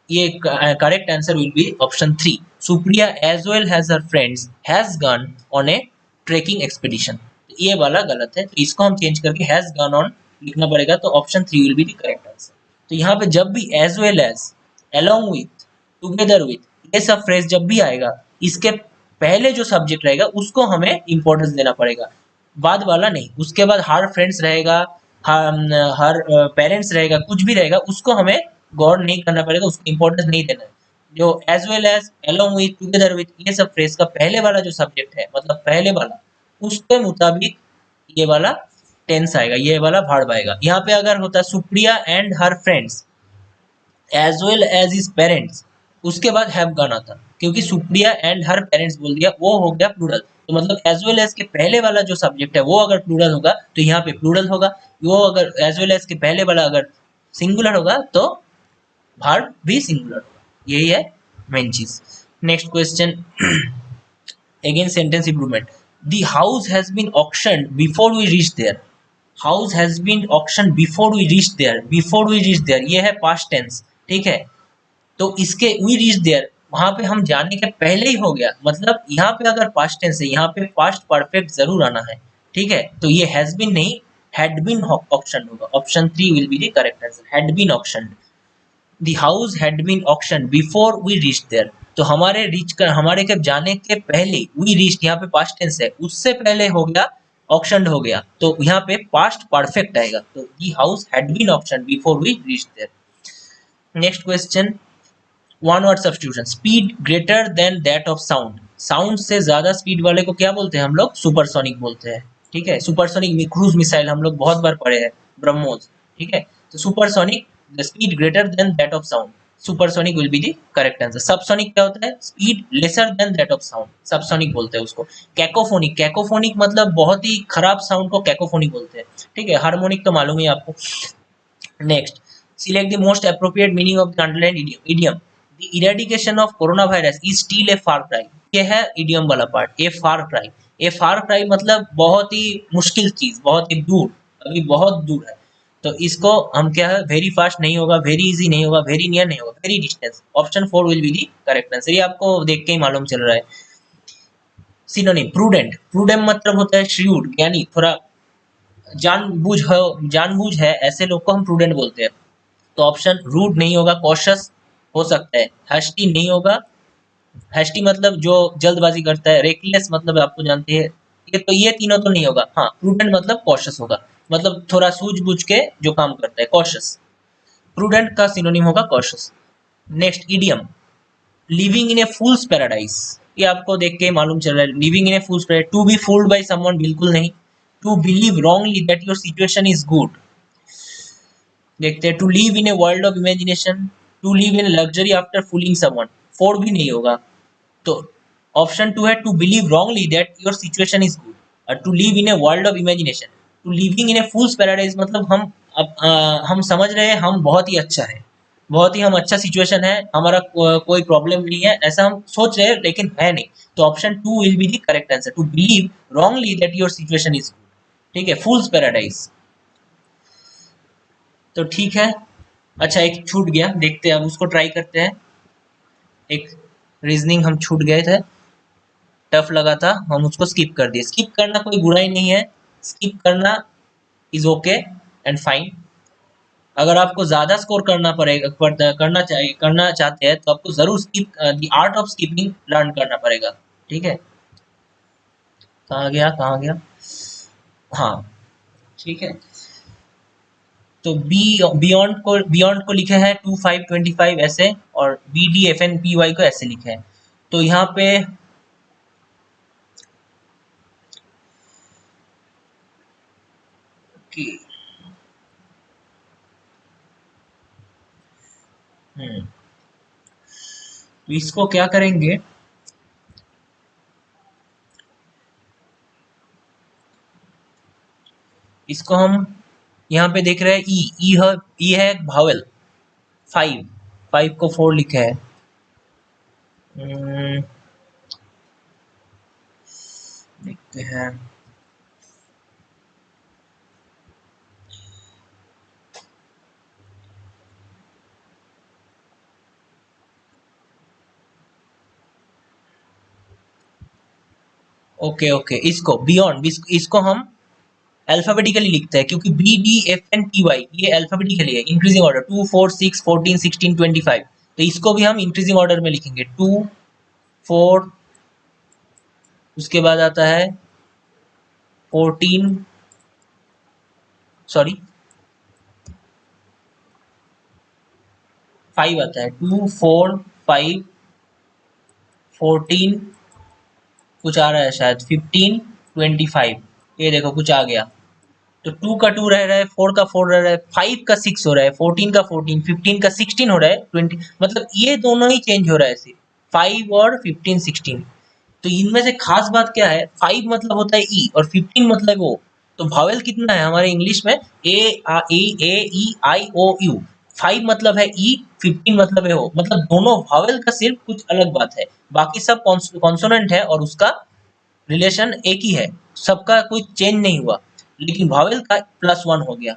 A: ये correct answer will be option 3। Supriya as well has her friends has gone on a trekking expedition. ये वाला गलत है, तो इसको हम चेंज करके हैज गन ऑन लिखना पड़ेगा, तो option 3 will be the correct answer. तो यहाँ पे जब भी as well as, along with, together with, ये सब फ्रेज जब भी आएगा, इसके पहले जो सब्जेक्ट रहेगा उसको हमें इंपॉर्टेंस देना पड़ेगा, बाद वाला नहीं। उसके बाद हर फ्रेंड्स रहेगा, हर पेरेंट्स रहेगा, कुछ भी रहेगा, उसको हमें गौर नहीं करना पड़ेगा, उसको इंपॉर्टेंस नहीं देना है। जो as well as, along with, together with, ये सब फ्रेज का पहले वाला जो सब्जेक्ट है, मतलब पहले वाला, उसके मुताबिक ये वाला टेंस आएगा, ये वाला वर्ब आएगा। यहाँ पे अगर होता Supriya and her friends as well as his parents, उसके बाद हैव गन आता, क्योंकि सुप्रिया एंड हर पेरेंट्स बोल दिया, वो हो गया प्लूरल। तो मतलब एज वेल एज के पहले वाला जो सब्जेक्ट है वो अगर प्लूरल होगा तो यहाँ पे प्लूरल होगा, वो अगर एज वेल एज के पहले वाला अगर सिंगुलर होगा तो वर्ब भी सिंगुलर होगा। यही है मेन चीज। Next question, again sentence improvement. The house has been auctioned before we reach there. House has been auction before we reach there, before we reach there ये है पास्ट टेंस, ठीक है। तो इसके वी रीच देयर, वहां पे हम जाने के पहले ही हो गया, मतलब यहाँ पे अगर पास्ट टेंस है, यहाँ पे पास्ट परफेक्ट जरूर आना है, ठीक है। तो ये हैज बीन नहीं, हैड बीन ऑक्शन होगा। Option 3 will be the correct answer, had been auction. The house had been auction before we reach there, तो हमारे रीच कर, हमारे के जाने के पहले, वी रीच यहाँ पे पास्ट टेंस है, उससे पहले हो गया, ऑक्शन हो गया, तो यहाँ पे पास्ट परफेक्ट आएगा। तो the house had been auction before we reach there. Next question, one word substitution. Speed greater than that of sound, sound से ज्यादा स्पीड वाले को क्या बोलते हैं हम लोग? सुपरसोनिक बोलते हैं, ठीक है। सुपरसोनिक क्रूज मिसाइल हम लोग बहुत बार पढ़े हैं, ब्रह्मोस, ठीक है। तो supersonic, the speed greater than that of sound, supersonic will be the correct answer. Subsonic क्या होता है? Speed lesser than that of sound, subsonic बोलते हैं उसको। कैकोफोनिक, कैकोफोनिक मतलब बहुत ही खराब साउंड को कैकोफोनिक बोलते हैं, ठीक है। हार्मोनिक तो मालूम है आपको। Next, select the most appropriate meaning of the underlined idiom. Idiom, the eradication of coronavirus is still a far cry. ये है idiom वाला part, a far cry। a far cry मतलब बहुत ही मुश्किल चीज, बहुत ही दूर, अभी बहुत दूर है। तो इसको हम क्या है, वेरी फास्ट नहीं होगा, वेरी इजी नहीं होगा, वेरी नियर नहीं होगा, very distance. Option 4 will be the correct answer. ये आपको देख के ही मालूम चल रहा है। सिनोनिम, प्रूडेंट, प्रूडेंट मतलब होता है श्रीउड, यानी थोड़ा जानबूझ हो, जानबूझ है, ऐसे लोग को हम प्रूडेंट बोलते हैं। तो ऑप्शन रूड नहीं होगा, कॉशियस हो सकता है, हैस्टी नहीं होगा, हैस्टी मतलब जो जल्दबाजी करता है, रेकलेस मतलब आपको जानते हैं, ये तो ये तीनों तो नहीं होगा। हाँ, प्रूडेंट मतलब कॉशियस होगा, मतलब थोड़ा सूझबूझ के जो काम करता है, कॉशियस। प्रूडेंट का सिनोनिम होगा cautious. Next, idiom, living in a fool's paradise, ये आपको देख के मालूम चल रहा है, living in a fool's paradise. To be fooled by someone, बिल्कुल नहीं। To believe wrongly that your situation is good, देखते हैं। To live in a world of imagination, to live in luxury after fooling someone, four भी नहीं होगा। तो option 2 है to believe wrongly that your situation is good, और to live in a world of imagination. To living in a fool's paradise मतलब हम हम समझ रहे हैं हम बहुत ही अच्छा है, बहुत ही हम अच्छा सिचुएशन है, हमारा कोई प्रॉब्लम नहीं है, ऐसा हम सोच रहे हैं लेकिन है नहीं। तो option 2 will be the correct answer, to believe wrongly that your situation is good, ठीक है, फूल्स पैराडाइज। तो ठीक है। अच्छा, एक छूट गया, देखते हैं अब उसको ट्राई करते हैं। एक रीजनिंग हम छूट गए थे, टफ लगा था, हम उसको स्किप कर दिए। स्किप करना कोई बुराई नहीं है, स्किप करना इज ओके एंड फाइन। अगर आपको ज्यादा स्कोर करना पड़ेगा, करना चाहिए, करना चाहते हैं तो आपको जरूर skip, the art of skipping learn करना पड़ेगा, ठीक है। कहाँ गया, कहाँ गया? हाँ, ठीक है। तो बी, बियॉन्ड को लिखे हैं 2525 ऐसे, और BDFNPY को ऐसे लिखे हैं। तो यहाँ पे कि तो इसको क्या करेंगे, इसको हम यहाँ पे देख रहे हैं ई, ई है भावेल, 5, 5 को 4 लिखा है। हम्म, देखते हैं। ओके ओके, इसको बियॉन्ड, इसको हम अल्फाबेटिकली लिखते हैं क्योंकि B D F N T Y ये अल्फाबेटिकली है, इंक्रीजिंग ऑर्डर 2 4 6 14 16 25। तो इसको भी हम इंक्रीजिंग ऑर्डर में लिखेंगे 2 4, उसके बाद आता है 14, सॉरी 5 आता है, 2 4 5 14, कुछ आ रहा है शायद 15 25, ये देखो कुछ आ गया। तो 2 का 2 रह रहा है, 4 का 4 रह रहा है, 5 का 6 हो रहा है, 14 का 14, 15 का 16 हो रहा है, 20, मतलब ये दोनों ही चेंज हो रहा है सिर्फ 5 और 15 16। तो इनमें से खास बात क्या है, 5 मतलब होता है ई और 15 मतलब ओ। तो भावेल कितना है हमारे इंग्लिश में, ए आई ओ यू। 5 मतलब है ई, 15 मतलब है ओ, मतलब दोनों भावेल का सिर्फ कुछ अलग बात है, बाकी सब कॉन्सोनेंट है और उसका रिलेशन एक ही है, सबका कोई चेंज नहीं हुआ, लेकिन भावेल का +1 हो गया।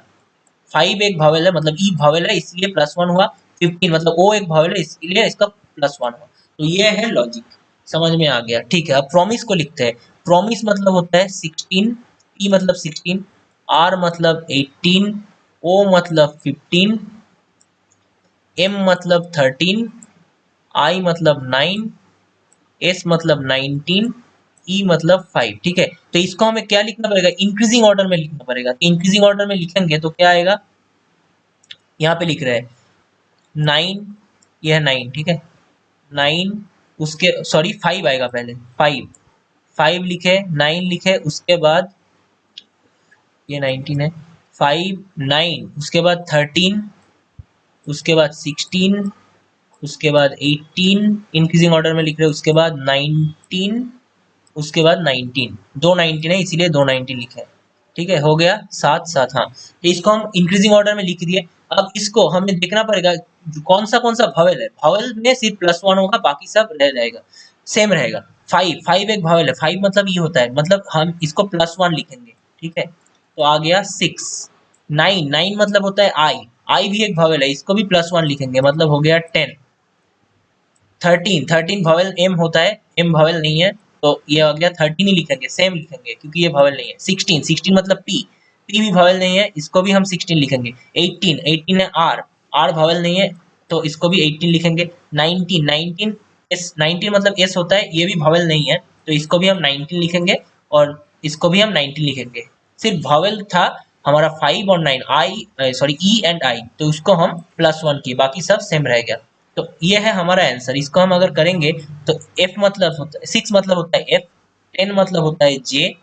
A: 5 एक भावेल है मतलब ई भावेल है इसलिए +1 हुआ, 15 मतलब ओ एक भावेल है इसलिए इसका +1 हुआ। तो ये है लॉजिक, समझ में आ गया, ठीक है। अब प्रॉमिस को लिखते हैं। प्रॉमिस मतलब होता है 16, पी मतलब 16, आर मतलब 18, ओ मतलब 15, एम मतलब 13, आई मतलब 9, एस मतलब 19, ई मतलब 5, ठीक है। तो इसको हमें क्या लिखना पड़ेगा, इंक्रीजिंग ऑर्डर में लिखना पड़ेगा। तो इंक्रीजिंग ऑर्डर में लिखेंगे तो क्या आएगा, यहाँ पे लिख रहे हैं 9, यह 9, ठीक है, 9, उसके सॉरी 5 आएगा पहले, 5, 5 लिखे, 9 लिखे, उसके बाद ये 19 है, 5 9, उसके बाद 13, उसके बाद 16, उसके बाद 18, इंक्रीजिंग ऑर्डर में लिख रहे हैं, उसके बाद 19, उसके बाद 19, दो 19 है इसीलिए दो 19 लिखे हैं, ठीक है। हो गया 7 7, हाँ। तो इसको हम इंक्रीजिंग ऑर्डर में लिख दिए। अब इसको हमें देखना पड़ेगा कौन सा भावेल है, भावेल में सिर्फ +1 होगा, बाकी सब रह जाएगा, सेम रहेगा। 5 5 एक भावेल है, 5 मतलब ये होता है, मतलब हम इसको +1 लिखेंगे, ठीक है। तो आ गया 6, 9 9 मतलब होता है आई, आई भी एक भावेल है, इसको भी +1 लिखेंगे, मतलब हो गया 10। 13 13 भावेल एम होता है, एम भावेल नहीं है, तो ये आ गया 13 ही लिखेंगे, सेम लिखेंगे क्योंकि ये भावेल नहीं है। 16 16 मतलब पी, पी भी भावेल नहीं है, इसको भी हम 16 लिखेंगे। 18 18 है आर, आर भावेल नहीं है तो इसको भी 18 लिखेंगे। 19 19 एस, 19 मतलब एस होता है, ये भी भावेल नहीं है तो इसको भी हम 19 लिखेंगे, और इसको भी हम 19 लिखेंगे। सिर्फ भावेल था हमारा 5 और 9, आई सॉरी ई एंड आई, तो उसको हम +1 किए, बाकी सब सेम रह गया। तो ये है हमारा आंसर। इसको हम अगर करेंगे तो एफ मतलब होता है 6, मतलब होता है एफ, 10 मतलब होता है जे,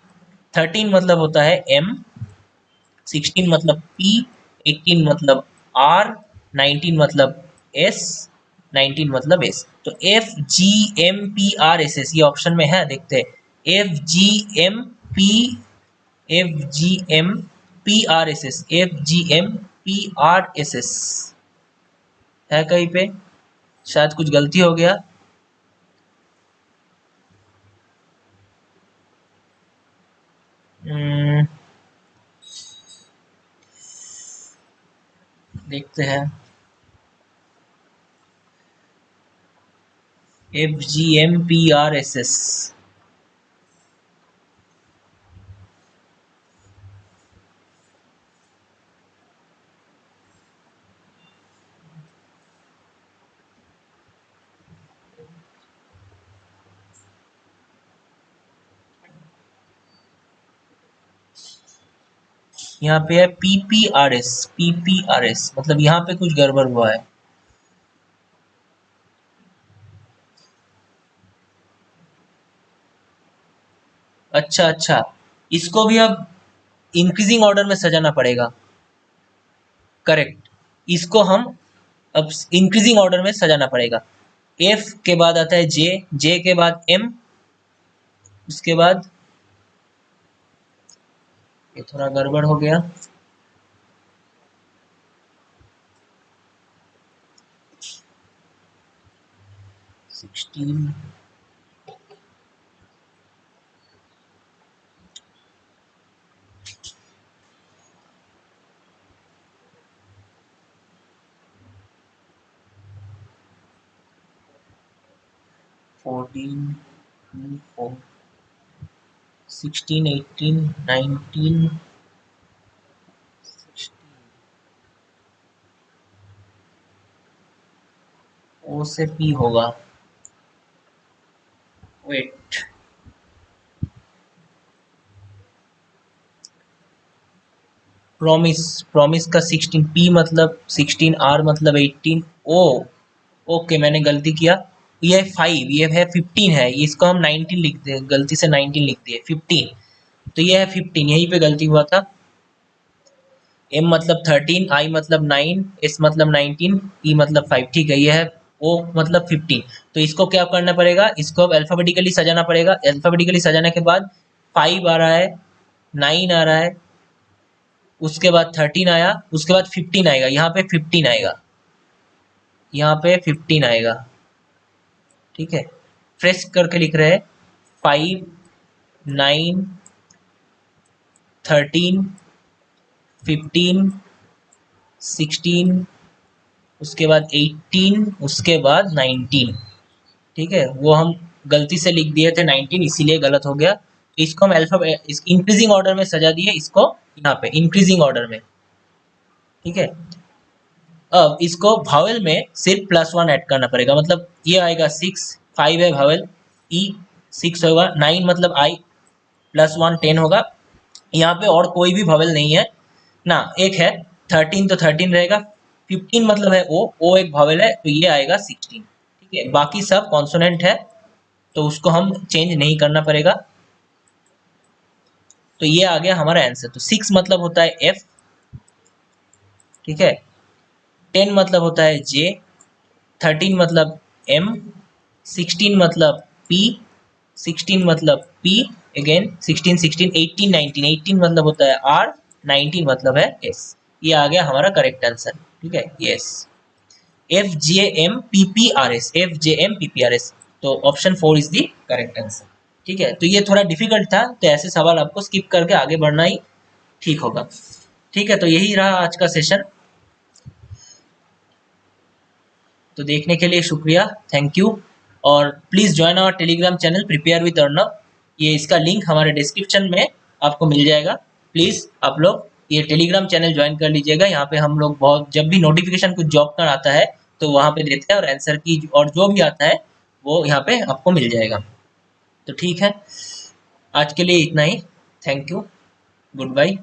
A: 13 मतलब होता है एम, 16 मतलब पी, 18 मतलब आर, 19 मतलब एस, 19 मतलब एस। तो F G M P R S S ये ऑप्शन में है, देखते हैं। F G M P, F G M P R S S, F G M P R S S है कहीं पे, शायद कुछ गलती हो गया। हम्म, देखते हैं। F G M P R S S, यहाँ पे है P P R S, P P R S मतलब यहाँ पे कुछ गड़बड़ हुआ है। अच्छा अच्छा, इसको भी अब इंक्रीजिंग ऑर्डर में सजाना पड़ेगा, करेक्ट। इसको हम अब इंक्रीजिंग ऑर्डर में सजाना पड़ेगा। एफ के बाद आता है जे, जे के बाद एम, उसके बाद ये थोड़ा गड़बड़ हो गया, 16, 14, 4, 16, 18, 19, ओ से पी होगा। वेट, प्रॉमिस, प्रॉमिस का 16, पी मतलब 16, आर मतलब 18, ओ ओके मैंने गलती किया, ये 5, ये है 15 है, इसको हम 19 लिख दे, गलती से 19 लिख दिए 15, तो ये है 15, यहीं पे गलती हुआ था। एम मतलब 13, आई मतलब 9, एस मतलब 19, ई मतलब 5, ठीक है, ये है ओ मतलब 15। तो इसको क्या करना पड़ेगा, इसको अब अल्फाबेटिकली सजाना पड़ेगा। अल्फाबेटिकली सजाने के बाद 5 आ रहा है, 9 आ रहा है, उसके बाद 13 आया, उसके बाद 15 आएगा, यहाँ पे 15 आएगा, यहाँ पे 15 आएगा, ठीक है। फ्रेश करके लिख रहे हैं 5, 9, 13, 15, 16, उसके बाद 18, उसके बाद 19, ठीक है। वो हम गलती से लिख दिए थे 19, इसीलिए गलत हो गया। इसको हम अल्फाबेट इंक्रीजिंग ऑर्डर में सजा दिए, इसको यहाँ पे इंक्रीजिंग ऑर्डर में, ठीक है। अब इसको भावेल में सिर्फ +1 ऐड करना पड़ेगा, मतलब ये आएगा 6, 5 है भावेल, ई 6 होगा, 9 मतलब आई, +1 10 होगा। यहाँ पे और कोई भी भावेल नहीं है ना, एक है 13, तो 13 रहेगा, 15 मतलब है ओ एक भावेल है, तो ये आएगा 16, ठीक है। बाकी सब कॉन्सोनेंट है, तो उसको हम चेंज नहीं करना पड़ेगा। तो ये आ गया हमारा आंसर। तो 6 मतलब होता है एफ, ठीक है। 10 मतलब होता है जे, 13 मतलब एम, 16 मतलब पी, 16 मतलब पी अगेन, 16, 16, 18, 19, 18 मतलब होता है आर, 19 मतलब है एस। ये आ गया हमारा करेक्ट आंसर, ठीक है, yes. F J M P P R S, F J M P P R S, तो option 4 is the correct answer, ठीक है। तो ये थोड़ा डिफिकल्ट था, तो ऐसे सवाल आपको स्किप करके आगे बढ़ना ही ठीक होगा, ठीक है। तो यही रहा आज का सेशन, तो देखने के लिए शुक्रिया, थैंक यू। और please join our Telegram channel prepare with Arnav, ये इसका लिंक हमारे डिस्क्रिप्शन में आपको मिल जाएगा। प्लीज़ आप लोग ये टेलीग्राम चैनल ज्वाइन कर लीजिएगा, यहाँ पे हम लोग बहुत, जब भी नोटिफिकेशन कुछ जॉब का आता है तो वहाँ पे देते हैं, और आंसर की और जो भी आता है वो यहाँ पे आपको मिल जाएगा। तो ठीक है, आज के लिए इतना ही, थैंक यू, गुड बाय।